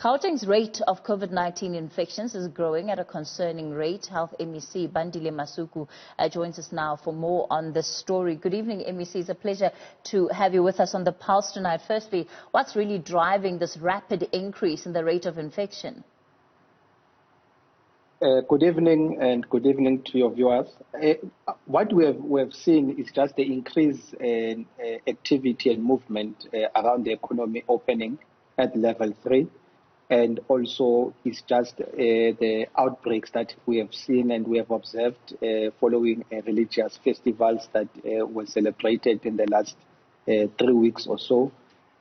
Gauteng's rate of COVID-19 infections is growing at a concerning rate. Health MEC Bandile Masuku joins us now for more on this story. Good evening, MEC. It's a pleasure to have you with us on the Pulse tonight. Firstly, what's really driving this rapid increase in the rate of infection? Good evening, and good evening to your viewers. What we have seen is just the increase in activity and movement around the economy opening at level 3. And also it's just the outbreaks that we have seen and we have observed following religious festivals that were celebrated in the last 3 weeks or so.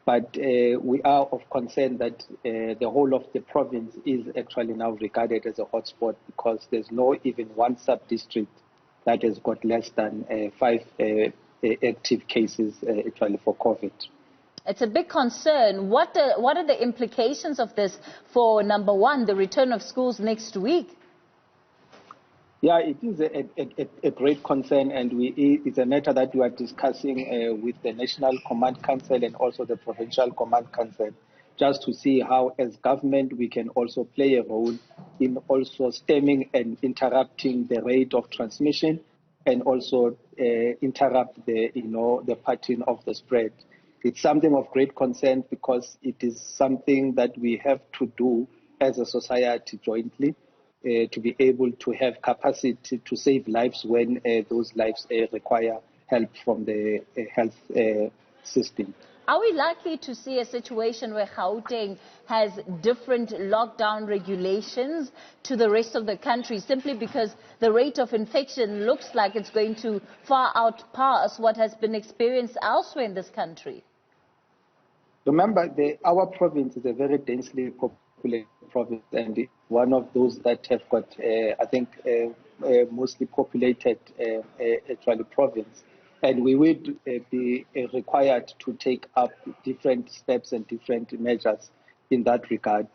But we are of concern that the whole of the province is actually now regarded as a hotspot, because there's no even one sub-district that has got less than 5 active cases actually for COVID. It's a big concern. What are the implications of this for, number one, the return of schools next week? Yeah, it is a great concern, and it's a matter that we are discussing with the National Command Council and also the Provincial Command Council, just to see how, as government, we can also play a role in also stemming and interrupting the rate of transmission, and also interrupt the pattern of the spread. It's something of great concern, because it is something that we have to do as a society jointly to be able to have capacity to save lives when those lives require help from the health system. Are we likely to see a situation where Gauteng has different lockdown regulations to the rest of the country, simply because the rate of infection looks like it's going to far outpass what has been experienced elsewhere in this country? Remember, our province is a very densely populated province, and one of those that have got, I think, mostly populated actually province. And we would be required to take up different steps and different measures in that regard.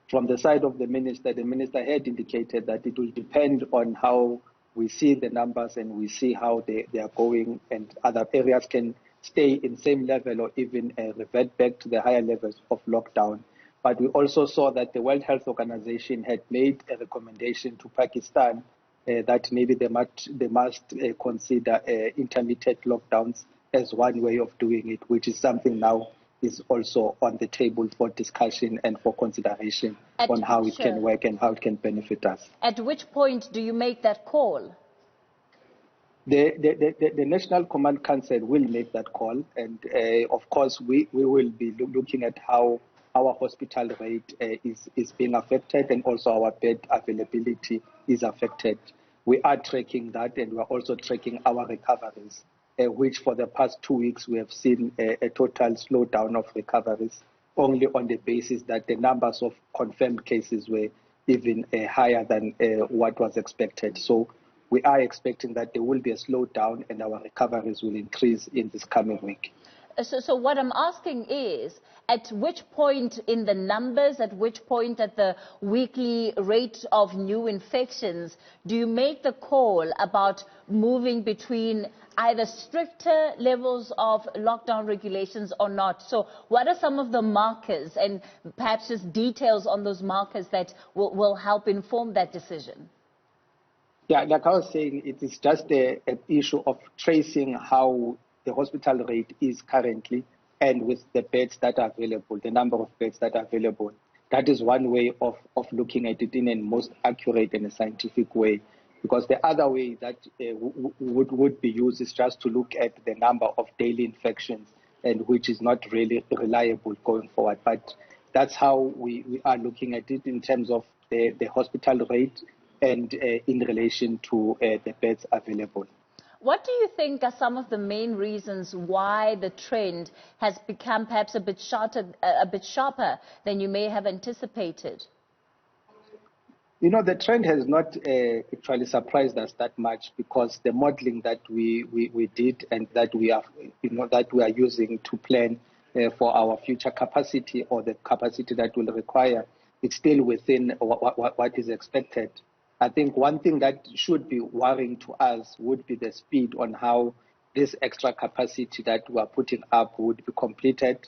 From the side of the minister had indicated that it will depend on how we see the numbers and we see how they are going, and other areas can stay in same level or even revert back to the higher levels of lockdown. But we also saw that the World Health Organization had made a recommendation to Pakistan that maybe they must consider intermittent lockdowns as one way of doing it, which is something now is also on the table for discussion and for consideration on how it can work and how it can benefit us. At which point do you make that call? The National Command Council will make that call, and of course we will be looking at how our hospital rate is being affected, and also our bed availability is affected. We are tracking that, and we are also tracking our recoveries, which for the past 2 weeks we have seen a total slowdown of recoveries, only on the basis that the numbers of confirmed cases were even higher than what was expected. So we are expecting that there will be a slowdown and our recoveries will increase in this coming week. So what I'm asking is, at which point in the numbers, at which point at the weekly rate of new infections, do you make the call about moving between either stricter levels of lockdown regulations or not? So what are some of the markers, and perhaps just details on those markers that will help inform that decision? Yeah, like I was saying, it is just an issue of tracing how the hospital rate is currently, and with the beds that are available, the number of beds that are available. That is one way of looking at it in a most accurate and a scientific way. Because the other way that would be used is just to look at the number of daily infections, and which is not really reliable going forward. But that's how we are looking at it in terms of the hospital rate and in relation to the beds available. What do you think are some of the main reasons why the trend has become perhaps a bit sharper than you may have anticipated? You know, the trend has not actually surprised us that much, because the modeling that we did and that we are using to plan for our future capacity, or the capacity that will require, it's still within what is expected. I think one thing that should be worrying to us would be the speed on how this extra capacity that we are putting up would be completed,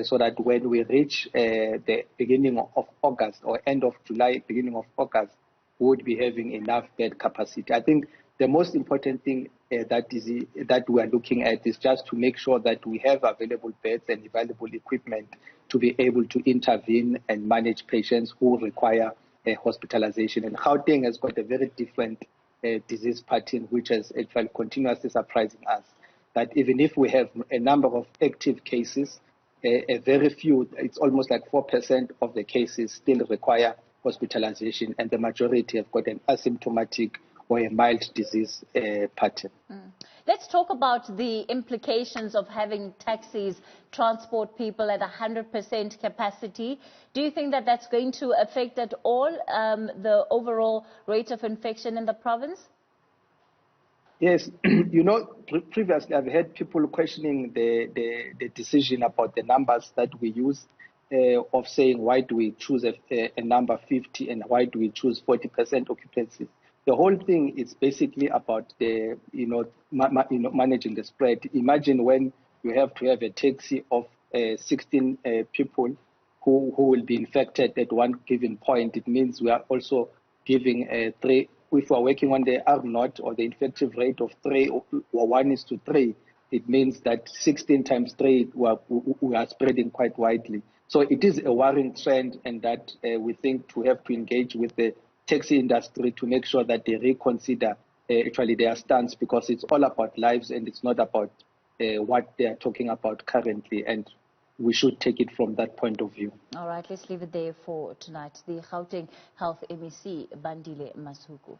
so that when we reach the beginning of August or end of July, beginning of August, we would be having enough bed capacity. I think the most important thing that we are looking at is just to make sure that we have available beds and available equipment to be able to intervene and manage patients who require hospitalization. And Gauteng has got a very different disease pattern, which has actually continuously surprising us. That even if we have a number of active cases, a very few, it's almost like 4% of the cases still require hospitalization, and the majority have got an asymptomatic or a mild disease pattern. Let's talk about the implications of having taxis transport people at 100% capacity. Do you think that that's going to affect at all the overall rate of infection in the province? Yes, previously I've had people questioning the decision about the numbers that we use, of saying why do we choose a number 50 and why do we choose 40% occupancy. The whole thing is basically about the managing the spread. Imagine when you have to have a taxi of 16 people who will be infected at one given point. It means we are also giving 3. If we are working on the R0 or the infective rate of 3 or 1:3, it means that 16 times 3 we are spreading quite widely. So it is a worrying trend, and that we think to have to engage with the taxi industry to make sure that they reconsider actually their stance, because it's all about lives and it's not about what they are talking about currently, and we should take it from that point of view. All right, let's leave it there for tonight. The Gauteng Health MEC, Bandile Masuku.